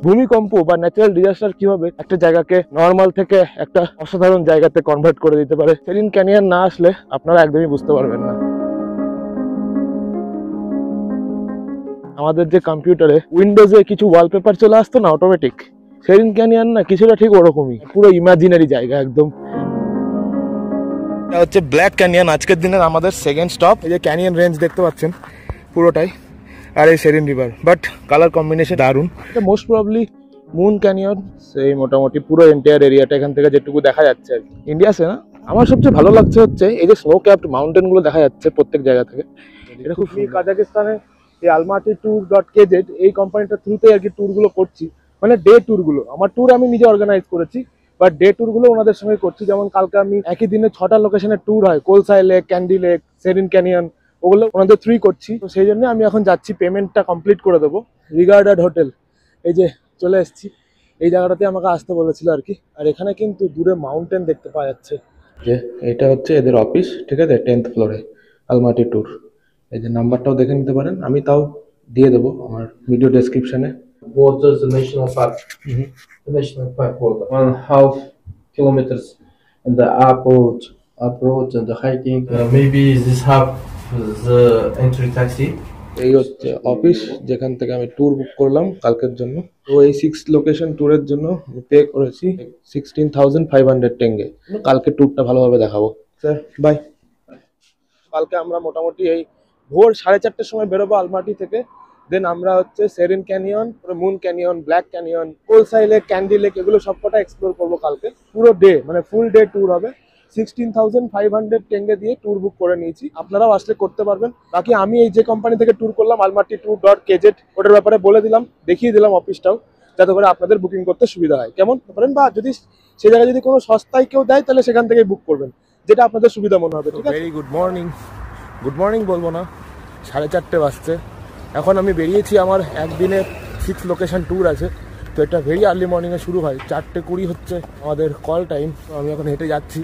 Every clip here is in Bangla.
ভূমিকম্প বা ন্যাচারাল ডিজাস্টার কিভাবে একটা জায়গাকে নর্মাল থেকে একটা অসাধারণ জায়গাতে কনভার্ট করে দিতে পারে, সেরিন ক্যানিয়ন না আসলে আপনারা একদমই বুঝতে পারবেন না। আমাদের যে কম্পিউটারে উইন্ডোজে কিছু ওয়ালপেপার চলে আসতো না অটোমেটিক, সেরিন ক্যানিয়ন না কিছুটা ঠিক ওরকমই, পুরো ইমাজিনারি জায়গা একদম। এটা হচ্ছে ব্ল্যাক ক্যানিয়ন, আজকের দিনের আমাদের সেকেন্ড স্টপ। এই যে ক্যানিয়ন রেঞ্জ দেখতে পাচ্ছেন পুরোটাই, আর এই Charyn river, but colour combination দারুণ। এটা মোস্ট প্রবাবলি মুন ক্যানিয়ন, সেই মোটামুটি পুরো এন্টায়ার এরিয়াটা এখান থেকে যেটুকু দেখা যাচ্ছে আর কি। ইন্ডিয়াসে না আমার সবচেয়ে ভালো লাগছে হচ্ছে এই যে স্নো ক্যাপড মাউন্টেন গুলো দেখা যাচ্ছে প্রত্যেক জায়গা থেকে। এটা খুব কাজাকিস্তানে এই আলমাটি tour.kz এই কোম্পানিটার থ্রুতে আর কি ট্যুরগুলো করছি, মানে ডে ট্যুরগুলো। আমার ট্যুর আমি নিজে অর্গানাইজ করেছি, বাট ডে ট্যুরগুলো ওনাদের সঙ্গে করছি। যেমন কালকে আমি একই দিনে 6টা লোকেশনের ট্যুর হয়, Kolsai lake, Kaindy lake, Charyn canyon, ওগুলো ওনাদের থ্রুই করছি। তো সেই জন্য আমি এখন যাচ্ছি, পেমেন্টটা কমপ্লিট করে দেবো। রিগার্ডেড হোটেল, এই যে চলে এসেছি, এই জায়গাটাতে আমাকে আসতে বলেছিল আর কি। আর এখানে কিন্তু দূরে মাউন্টেন দেখতে পাওয়া যাচ্ছে। যে এটা হচ্ছে এদের অফিস, ঠিক আছে, 10th ফ্লোরে, আলমাটি ট্যুর। এই যে নাম্বারটাও দেখে নিতে পারেন, আমি তাও দিয়ে দেবো আমার ভিডিও ডেসক্রিপশনে। Border the national park. The national park border. 1.5 kilometers and the approach and the hiking. Maybe this have the entry taxi. এই হচ্ছে অফিস যেখান থেকে আমি ট্যুর বুক করলাম কালকের জন্য। তো এই 6 লোকেশন ট্যুরের জন্য পে করেছি 16,500 টেঙ্গে। কালকে ট্যুরটা ভালোভাবে দেখাবো। Sir bye. কালকে আমরা মোটামুটি এই ভোর 4:30টার সময় বেরোবো আলমাটি থেকে। দেন আমরা হচ্ছে Charyn canyon, moon canyon, black canyon, Kolsai lake, Kaindy lake, এগুলো সবকটা এক্সপ্লোর করবো কালকে। পুরো ডে মানে ফুল ডে ট্যুর হবে। 16,500 টেঙ্গে দিয়ে ট্যুর বুক করে নিয়েছি, আপনারাও আসলে করতে পারবেন। বাকি আমি এই যে কোম্পানি থেকে ট্যুর করলাম আলমাটি tour.kz, ওটার ব্যাপারে বলে দিলাম, দেখিয়ে দিলাম অফিসটাও, যাতে করে আপনাদের বুকিং করতে সুবিধা হয়। কেমন পারেন, বা যদি সে জায়গায় যদি কোনো সস্তায় কেউ দেয় তাহলে সেখান থেকে বুক করবেন, যেটা আপনাদের সুবিধা মনে হবে। ঠিক আছে, very good morning. Good morning বলবো না, 4:30 বাজছে। এখন আমি বেরিয়েছি, আমার একদিনে 6 লোকেশন ট্যুর আছে। তো এটা ভেরি আর্লি মর্নিংয়ে শুরু হয়, 4:20 হচ্ছে আমাদের কল টাইম। তো আমি এখন হেঁটে যাচ্ছি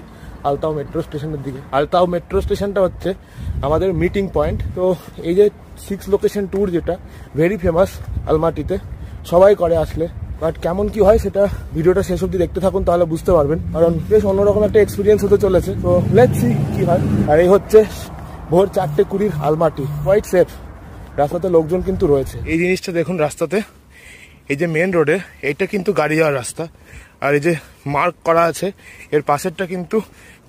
আলতাও মেট্রো স্টেশনের দিকে। আলতাও মেট্রো স্টেশনটা হচ্ছে আমাদের মিটিং পয়েন্ট। তো এই যে 6 লোকেশন ট্যুর যেটা ভেরি ফেমাস আলমাটিতে, সবাই করে আসলে। বাট কেমন কি হয় সেটা ভিডিওটা শেষ অবধি দেখতে থাকুন, তাহলে বুঝতে পারবেন, কারণ বেশ অন্যরকম একটা এক্সপিরিয়েন্স হতে চলেছে। তো লেটস সি কি হয়। আর এই হচ্ছে ভোর 4:20 আলমাটি, কোয়াইট সেফ। রাস্তাতে লোকজন কিন্তু রয়েছে। এই জিনিসটা দেখুন রাস্তাতে, এই যে মেন রোডে এইটা কিন্তু গাড়ি যাওয়ার রাস্তা, আর এই যে মার্ক করা আছে এর পাশেরটা কিন্তু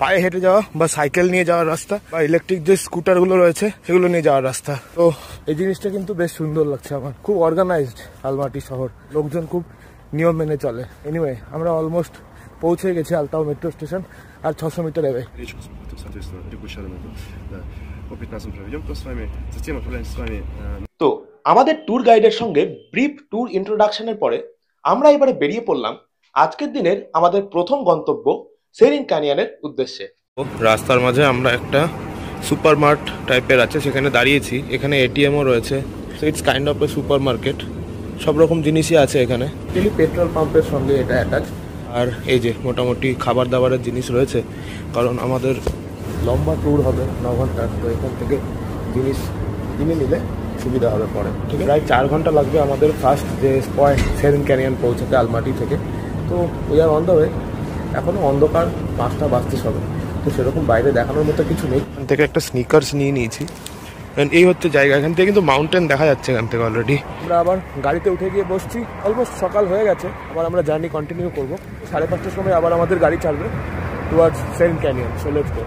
পায়ে হেঁটে যাওয়া বা সাইকেল নিয়ে যাওয়ার রাস্তা, বা ইলেকট্রিক যে স্কুটারগুলো রয়েছে সেগুলো নিয়ে যাওয়ার রাস্তা। তো এই জিনিসটা কিন্তু বেশ সুন্দর লাগছে আমার, খুব অর্গানাইজড আলমাটি শহর, লোকজন খুব নিয়ম মেনে চলে। এনিওয়ে আমরা অলমোস্ট পৌঁছে গেছি আলতাও মেট্রো স্টেশন, আর 600 মিটার এবে। তো আমাদের ট্যুর গাইডের সঙ্গে ব্রিফ ট্যুর ইন্ট্রোডাকশনের পরে আমরা এবারে বেরিয়ে পড়লাম আজকের দিনের আমাদের প্রথম গন্তব্য সেরিন ক্যানিয়নের উদ্দেশ্যে। রাস্তার মাঝে আমরা একটা সুপার মার্ট টাইপের আছে, সেখানে দাঁড়িয়েছি। এখানে এটিএমও রয়েছে, so it's kind of A super market. সব রকম জিনিসই আছে এখানে, পেট্রোল পাম্পের সঙ্গে এটা অ্যাটাচ। আর এই যে মোটামুটি খাবার দাবারের জিনিস রয়েছে, কারণ আমাদের লম্বা ট্যুর হবে 9 ঘন্টার। তো এখান থেকে জিনিস কিনে নিলে সুবিধা হবে পরে। ঠিক আছে, প্রায় 4 ঘন্টা লাগবে আমাদের ফার্স্ট যে পয়েন্ট সেরিন ক্যানিয়ন পৌঁছাতে আলমাটি থেকে। তো we are on the way. এখনও অন্ধকার, 5টা বাজতে হবে, তো সেরকম বাইরে দেখানোর মতো কিছু নেই। এখান থেকে একটা স্নিকার্স নিয়ে নিয়েছি। এই হচ্ছে জায়গা, এখান থেকে কিন্তু মাউন্টেন দেখা যাচ্ছে এখান থেকে অলরেডি। আমরা আবার গাড়িতে উঠে গিয়ে বসছি, অলমোস্ট সকাল হয়ে গেছে। আবার আমরা জার্নি কন্টিনিউ করবো। 5:30টার সময় আবার আমাদের গাড়ি ছাড়বে towards Charyn canyon. So let's go.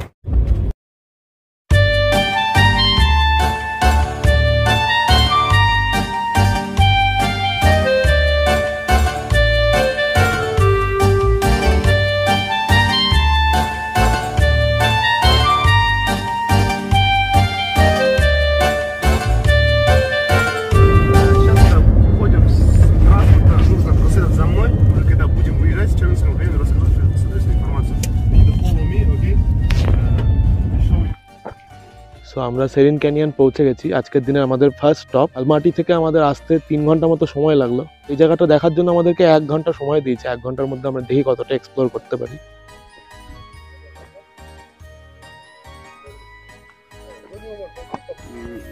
So আমরা সেরিন ক্যানিয়ন পৌঁছে গেছি। আজকের দিনে আমাদের ফার্স্ট স্টপ। আলমাটি থেকে আমাদের আসতে 3 ঘন্টা মতো সময় লাগলো। এই জায়গাটা দেখার জন্য আমাদেরকে 1 ঘন্টা সময় দিয়েছে। 1 ঘন্টার মধ্যে আমরা দেখি কতটা এক্সপ্লোর করতে পারি।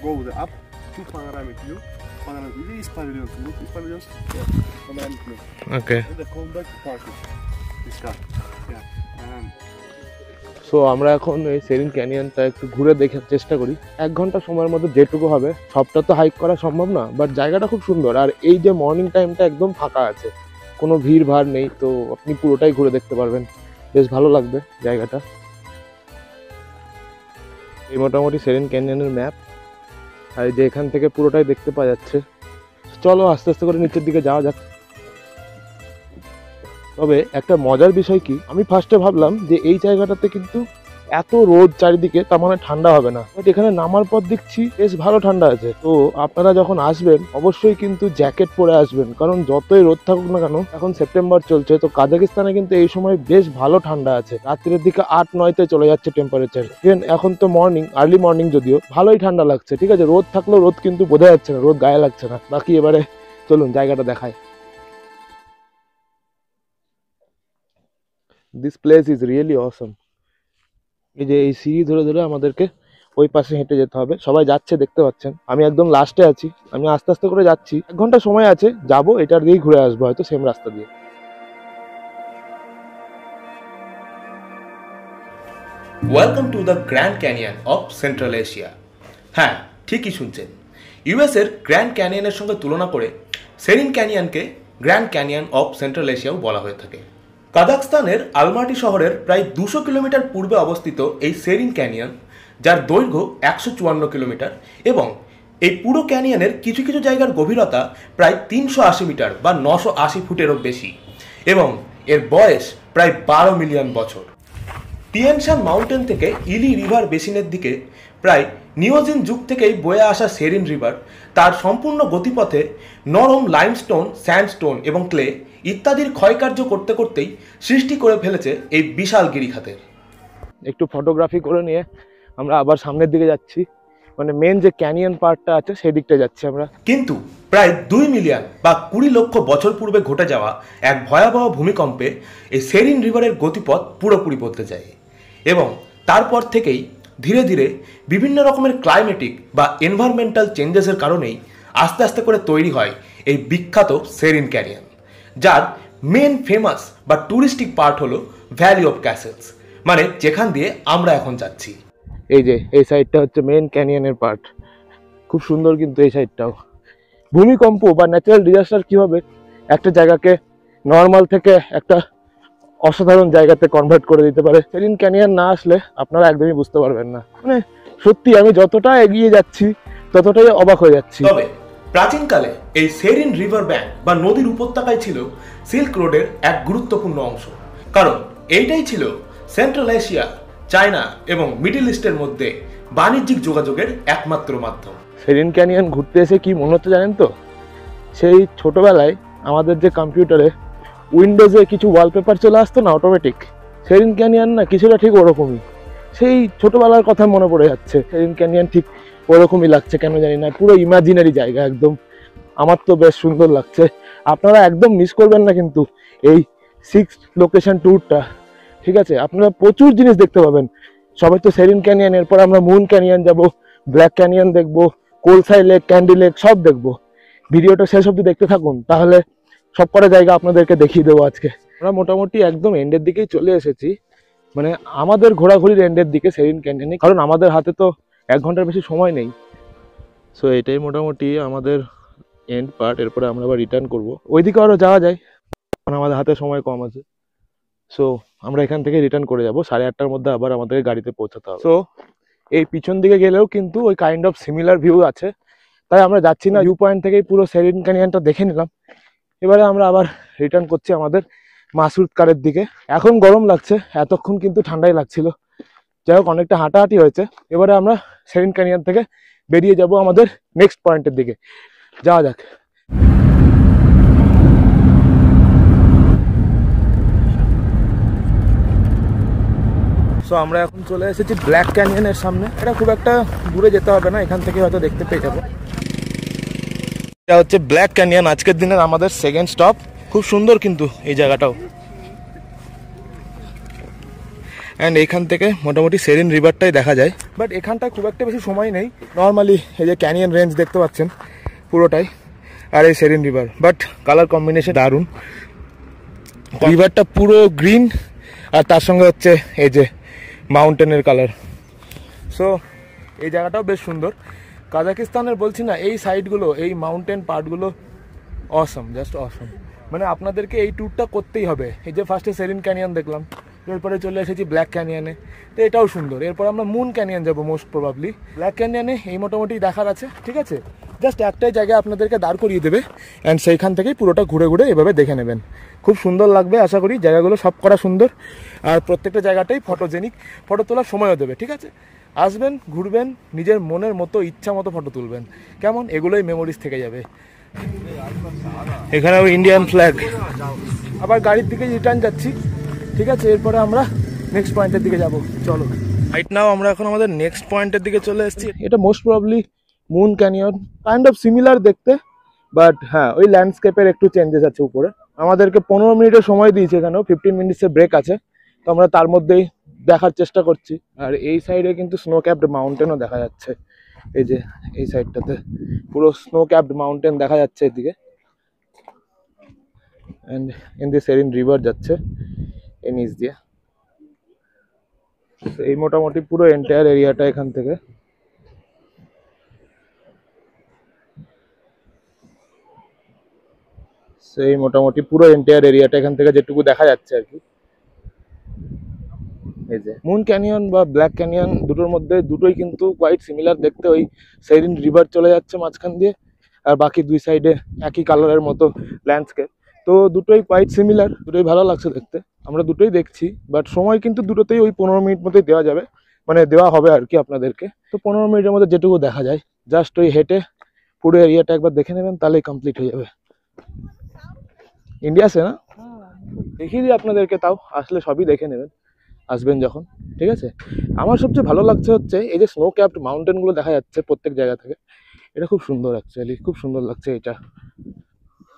Go up to panoramic view. These pavilions, look, these pavilions. Yeah, command me. Okay And the combat party. This car. Yeah. So আমরা এখন এই সেরিন ক্যানিয়নটা একটু ঘুরে দেখার চেষ্টা করি। 1 ঘন্টা সময়ের মধ্যে যেটুকু হবে, সবটা তো হাইক করা সম্ভব না, বাট জায়গাটা খুব সুন্দর। আর এই যে মর্নিং টাইমটা একদম ফাঁকা আছে, কোনো ভিড় ভাড় নেই, তো আপনি পুরোটাই ঘুরে দেখতে পারবেন, বেশ ভালো লাগবে জায়গাটা। এই মোটামুটি সেরিন ক্যানিয়নের ম্যাপ, আর এই যে এখান থেকে পুরোটাই দেখতে পাওয়া যাচ্ছে। চলো আস্তে আস্তে করে নিচের দিকে যাওয়া যাক। তবে একটা মজার বিষয় কি, আমি ফার্স্টে ভাবলাম যে এই জায়গাটাতে কিন্তু এত রোদ চারিদিকে, তার মানে ঠান্ডা হবে না, বাট এখানে নামার পর দেখছি বেশ ভালো ঠান্ডা আছে। তো আপনারা যখন আসবেন অবশ্যই কিন্তু জ্যাকেট পরে আসবেন, কারণ যতই রোদ থাকুক না কেন, এখন সেপ্টেম্বর চলছে, তো কাজাকিস্তানে কিন্তু এই সময় বেশ ভালো ঠান্ডা আছে। রাত্রের দিকে 8-9-তে চলে যাচ্ছে টেম্পারেচার। এখন তো মর্নিং, আর্লি মর্নিং, যদিও ভালোই ঠান্ডা লাগছে, ঠিক আছে। রোদ থাকলেও রোদ কিন্তু বোঝা যাচ্ছে না, রোদ গায়ে লাগছে না। বাকি এবারে চলুন জায়গাটা দেখায়। This place is really awesome. এই যে এই সিঁড়ি ধরে ধরে আমাদেরকে ওই পাশে হেঁটে যেতে হবে। সবাই যাচ্ছে দেখতে পাচ্ছেন, আমি একদম লাস্টে আছি। আমি আস্তে আস্তে করে যাচ্ছি, 1 ঘন্টা সময় আছে, যাবো এটার দিয়েই ঘুরে আসবো, হয়তো সেম রাস্তা দিয়ে। Welcome to the Grand Canyon of Central Asia. হ্যাঁ, ঠিকই শুনছেন, ইউএসের গ্র্যান্ড ক্যানিয়নের সঙ্গে তুলনা করে সেরিন ক্যানিয়নকে গ্র্যান্ড ক্যানিয়ন অফ সেন্ট্রাল এশিয়াও বলা হয়ে থাকে। কাজাখস্তানের আলমাটি শহরের প্রায় 200 কিলোমিটার পূর্বে অবস্থিত এই সেরিন ক্যানিয়ন, যার দৈর্ঘ্য 154 কিলোমিটার, এবং এই পুরো ক্যানিয়নের কিছু কিছু জায়গার গভীরতা প্রায় 380 মিটার বা 980 ফুটেরও বেশি, এবং এর বয়স প্রায় 12 মিলিয়ন বছর। টিয়েনশান মাউন্টেন থেকে ইলি রিভার বেসিনের দিকে প্রায় নিওজিন যুগ থেকেই বয়ে আসা সেরিন রিভার তার সম্পূর্ণ গতিপথে নরম লাইমস্টোন, স্যান্ডস্টোন এবং ক্লে ইত্যাদির ক্ষয়কার্য করতে করতেই সৃষ্টি করে ফেলেছে এই বিশাল গিরিখাতের। একটু ফটোগ্রাফি করে নিয়ে আমরা আবার সামনের দিকে যাচ্ছি, মানে মেন যে ক্যানিয়ন পার্টটা আছে সেই দিকটা যাচ্ছি আমরা। কিন্তু প্রায় 2 মিলিয়ন বা 20 লক্ষ বছর পূর্বে ঘটে যাওয়া এক ভয়াবহ ভূমিকম্পে এই সেরিন রিভারের গতিপথ পুরোপুরি বদলে যায়, এবং তারপর থেকেই ধীরে ধীরে বিভিন্ন রকমের ক্লাইমেটিক বা এনভায়রনমেন্টাল চেঞ্জেসের কারণেই আস্তে আস্তে করে তৈরি হয় এই বিখ্যাত সেরিন ক্যানিয়ন, যার মেন ফেমাস বা টুরিস্টিক পার্ট হলো ভ্যালি অফ ক্যাসেলস, মানে যেখান দিয়ে আমরা এখন যাচ্ছি। এই যে এই সাইডটা হচ্ছে মেন ক্যানিয়নের পার্ট, খুব সুন্দর কিন্তু এই সাইডটাও। ভূমিকম্প বা ন্যাচারাল ডিজাস্টার কীভাবে একটা জায়গাকে নর্মাল থেকে একটা অসাধারণ জায়গাতে কনভার্ট করে দিতে পারে, সেরিন ক্যানিয়ন না আসলে আপনারা একদমই বুঝতে পারবেন না। মানে সত্যি আমি যতটা এগিয়ে যাচ্ছি ততটাই অবাক হয়ে যাচ্ছি। তবে প্রাচীনকালে এই সেরিন রিভার ব্যাঙ্ক বা নদীর উপত্যকায় ছিল সিল্ক রোডের এক গুরুত্বপূর্ণ অংশ, কারণ এইটাই ছিল সেন্ট্রাল এশিয়া, চায়না এবং মিডল ইস্টের মধ্যে বাণিজ্যিক যোগাযোগের একমাত্র মাধ্যম। সেরিন ক্যানিয়ন ঘুরতে এসে কি মনে হচ্ছে জানেন তো, সেই ছোটবেলায় আমাদের যে কম্পিউটারে উইন্ডোজে কিছু ওয়ালপেপার চলে আসতো না অটোমেটিক, সেরিন ক্যানিয়ন না কিছুটা ঠিক ওরকমই। সেই ছোটবেলার কথা মনে পড়ে যাচ্ছে। সেরিন ক্যানিয়ন ঠিক ওরকমই লাগছে, কেন জানি না, পুরো ইমাজিনারি জায়গা একদম। আমার তো বেশ সুন্দর লাগছে। আপনারা একদম মিস করবেন না কিন্তু এই 6 লোকেশন ট্যুরটা, ঠিক আছে। আপনারা প্রচুর জিনিস দেখতে পাবেন। সবাই তো সেরিন ক্যানিয়ন, এরপর আমরা মুন ক্যানিয়ন যাব, ব্ল্যাক ক্যানিয়ন দেখবো, কোলসাই লেক, ক্যান্ডি লেক সব দেখবো। ভিডিওটা শেষ অবধি দেখতে থাকুন, তাহলে সব কটা জায়গা আপনাদেরকে দেখিয়ে দেবো আজকে। আমরা মোটামুটি একদম এন্ডের দিকেই চলে এসেছি, মানে আমাদের ঘোরাঘুরির এন্ডের দিকে সেরিন ক্যানিয়নে, কারণ আমাদের হাতে তো 1 ঘন্টার বেশি সময় নেই। সো এটাই মোটামুটি আমাদের এন্ড পার্ট, এরপরে আমরা আবার রিটার্ন করবো। ওইদিকে আরও যাওয়া যায়, কারণ আমাদের হাতে সময় কম আছে। সো আমরা এখান থেকে রিটার্ন করে যাবো, 8:30টার মধ্যে আবার আমাদেরকে গাড়িতে পৌঁছাতে হবে। সো এই পিছন দিকে গেলেও কিন্তু ওই কাইন্ড অফ সিমিলার ভিউ আছে, তাই আমরা যাচ্ছি না। ভিউ পয়েন্ট থেকেই পুরো সেরিন ক্যানিয়নটা দেখে নিলাম। এবারে আমরা আবার রিটার্ন করছি আমাদের মাসুদ কারের দিকে। এখন গরম লাগছে, এতক্ষণ কিন্তু ঠান্ডাই লাগছিল। যাই হোক, অনেকটা হাঁটাহাঁটি হয়েছে। এবারে আমরা সেরিন ক্যানিয়ন থেকে বেরিয়ে যাব আমাদের নেক্সট পয়েন্টের দিকে। যাওয়া যাক। সো আমরা এখন চলে এসেছি ব্ল্যাক ক্যানিয়নের সামনে। এটা খুব একটা দূরে যেতে হবে না, এখান থেকে হয়তো দেখতে পেয়ে যাবো। এটা হচ্ছে ব্ল্যাক ক্যানিয়ন, আজকের দিনের আমাদের সেকেন্ড স্টপ। খুব সুন্দর কিন্তু এই জায়গাটাও। অ্যান্ড এখান থেকে মোটামুটি সেরিন রিভারটাই দেখা যায়, বাট এখানটায় খুব একটা বেশি সময় নেই। নর্মালি এই যে ক্যানিয়ন রেঞ্জ দেখতে পাচ্ছেন, পুরোটাই, আর এই Charyn river. But colour combination দারুণ, রিভারটা পুরো গ্রিন আর তার সঙ্গে হচ্ছে এই যে মাউন্টেনের কালার। সো এই জায়গাটাও বেশ সুন্দর। কাজাকিস্তানের বলছি না, এই সাইডগুলো, এই মাউন্টেন পার্টগুলো অসম, জাস্ট অসম। মানে আপনাদেরকে এই ট্যুরটা করতেই হবে। এই যে ফার্স্টে সেরিন ক্যানিয়ন দেখলাম, এরপরে চলে এসেছি ব্ল্যাক ক্যানিয়নে, তো এটাও সুন্দর। এরপর আমরা মুন ক্যানিয়ন যাবো মোস্ট প্রবাবলি। ব্ল্যাক ক্যানিয়নে এই মোটামুটি দেখার আছে, ঠিক আছে। জাস্ট একটাই জায়গায় আপনাদেরকে দাঁড় করিয়ে দেবে অ্যান্ড সেইখান থেকেই পুরোটা ঘুরে ঘুরে এভাবে দেখে নেবেন। খুব সুন্দর লাগবে আশা করি, জায়গাগুলো সব করা সুন্দর, আর প্রত্যেকটা জায়গাটাই ফটোজেনিক, ফটো তোলার সময়ও দেবে, ঠিক আছে। আসবেন, ঘুরবেন, নিজের মনের মতো ইচ্ছা মতো ফটো তুলবেন, কেমন, এগুলোই মেমোরিজ থেকে যাবে। এখানেও ইন্ডিয়ান ফ্ল্যাগ। আবার গাড়ির দিকে রিটার্ন যাচ্ছি, ঠিক আছে। এরপরে আমরা নেক্সট পয়েন্টের দিকে যাব, চলো। রাইট নাও আমরা এখন আমাদের নেক্সট পয়েন্টের দিকে চলে এসেছি। এটা most probably moon canyon, kind of similar দেখতে, বাট হ্যাঁ ওই ল্যান্ডস্কেপের একটু চেঞ্জেস আছে উপরে। আমাদেরকে 15 মিনিটের সময় দিয়েছে, এখানেও 15 মিনিটসের ব্রেক আছে, তো আমরা তার মধ্যেই দেখার চেষ্টা করছি। আর এই সাইডে কিন্তু স্নো ক্যাপড মাউন্টেনও দেখা যাচ্ছে, এই যে এই সাইডটাতে পুরো স্নো ক্যাপড মাউন্টেন দেখা যাচ্ছে এদিকে। And in the Charyn river যাচ্ছে এই নিচ দিয়ে। এই মোটামুটি পুরো এন্টায়ার এরিয়াটা এখান থেকে। সেই মোটামুটি পুরো এন্টায়ার এরিয়াটা এখান থেকে যেটুকু দেখা যাচ্ছে আর কি। এই যে মুন ক্যানিয়ন বা ব্ল্যাক ক্যানিয়ন, দুটোর মধ্যে দুটোই কিন্তু কোয়াইট সিমিলার দেখতে। ওই সেরিন রিভার চলে যাচ্ছে মাঝখান দিয়ে, আর বাকি দুই সাইডে একই কালারের মতো ল্যান্ডস্কেপ। তো দুটোই কোয়াইট সিমিলার, দুটোই ভালো লাগছে দেখতে। আমরা দুটোই দেখছি, বাট সময় কিন্তু দুটোতেই ওই 15 মিনিট মতোই দেওয়া যাবে, মানে দেওয়া হবে আর কি আপনাদেরকে। তো 15 মিনিটের মধ্যে যেটুকু দেখা যায়, জাস্ট ওই হেঁটে পুরো এরিয়াটা একবার দেখে নেবেন, তাহলেই কমপ্লিট হয়ে যাবে। ইন্ডিয়া সে না দেখিয়ে দিই আপনাদেরকে, তাও আসলে সবই দেখে নেবেন আসবেন যখন, ঠিক আছে। আমার সবচেয়ে ভালো লাগছে হচ্ছে এই যে স্নো ক্যাপড মাউন্টেনগুলো দেখা যাচ্ছে প্রত্যেক জায়গা থেকে, এটা খুব সুন্দর, অ্যাকচুয়ালি খুব সুন্দর লাগছে এটা।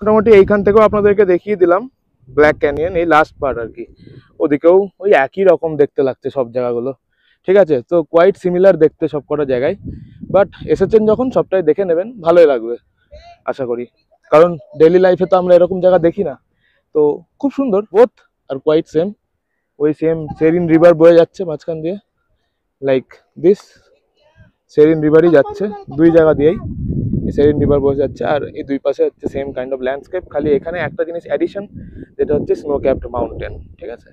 মোটামুটি এইখান থেকেও আপনাদেরকে দেখিয়ে দিলাম ব্ল্যাক ক্যানিয়ন, এই লাস্ট পার্ট আর কি। ওদিকেও ওই একই রকম দেখতে লাগছে সব জায়গাগুলো, ঠিক আছে। তো কোয়াইট সিমিলার দেখতে সব কটা জায়গায়, বাট এসেছেন যখন সবটাই দেখে নেবেন, ভালোই লাগবে আশা করি। কারণ ডেইলি লাইফে তো আমরা এরকম জায়গা দেখি না, তো খুব সুন্দর বোথ আর কোয়াইট সেম। ওই সেম সেরিন রিভার বয়ে যাচ্ছে মাঝখান দিয়ে, লাইক দিস সেরিন রিভারই যাচ্ছে দুই জায়গা দিয়েই, সেরিন রিভার বয়ে যাচ্ছে। আর এই দুই পাশে হচ্ছে সেম কাইন্ড অফ ল্যান্ডস্কেপ, খালি এখানে একটা জিনিস অ্যাডিশন, যেটা হচ্ছে স্নো ক্যাপড মাউন্টেন, ঠিক আছে।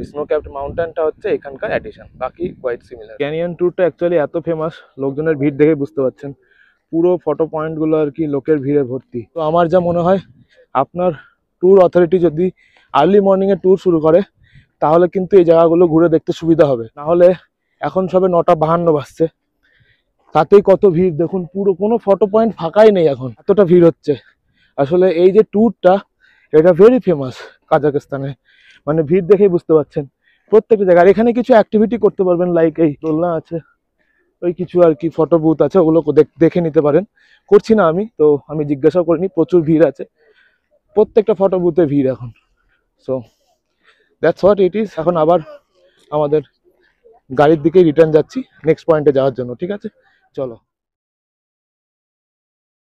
স্নো ক্যাপড মাউন্টেনটা হচ্ছে এখানকার অ্যাডিশন, বাকি কোয়াইট সিমিলার। ক্যানিয়ন ট্যুরটা অ্যাকচুয়ালি এত ফেমাস, লোকজনের ভিড় দেখে বুঝতে পারছেন, পুরো ফটো পয়েন্টগুলো আর কি লোকের ভিড়ে ভর্তি। তো আমার যা মনে হয়, আপনার ট্যুর অথরিটি যদি আর্লি মর্নিংয়ে ট্যুর শুরু করে, তাহলে কিন্তু এই জায়গাগুলো ঘুরে দেখতে সুবিধা হবে। নাহলে এখন সবে 9:52 বাজছে, তাতেই কত ভিড় দেখুন, পুরো কোনো ফটো পয়েন্ট ফাঁকাই নেই এখন, এতটা ভিড় হচ্ছে। আসলে এই যে ট্যুরটা, এটা ভেরি ফেমাস কাজাকিস্তানে, মানে ভিড় দেখেই বুঝতে পারছেন প্রত্যেকটা জায়গায়। এখানে কিছু অ্যাক্টিভিটি করতে পারবেন, লাইক এই দোলনা আছে, ওই কিছু আর কি ফটো বুথ আছে, ওগুলো দেখে নিতে পারেন। করছি না আমি, তো আমি জিজ্ঞাসাও করিনি, প্রচুর ভিড় আছে, প্রত্যেকটা ফটো বুথে ভিড় এখন। So that's what it is. এখন আবার আমাদের গাড়ির দিকে রিটার্ন যাচ্ছি নেক্সট পয়েন্টে যাওয়ার জন্য, ঠিক আছে, চলো।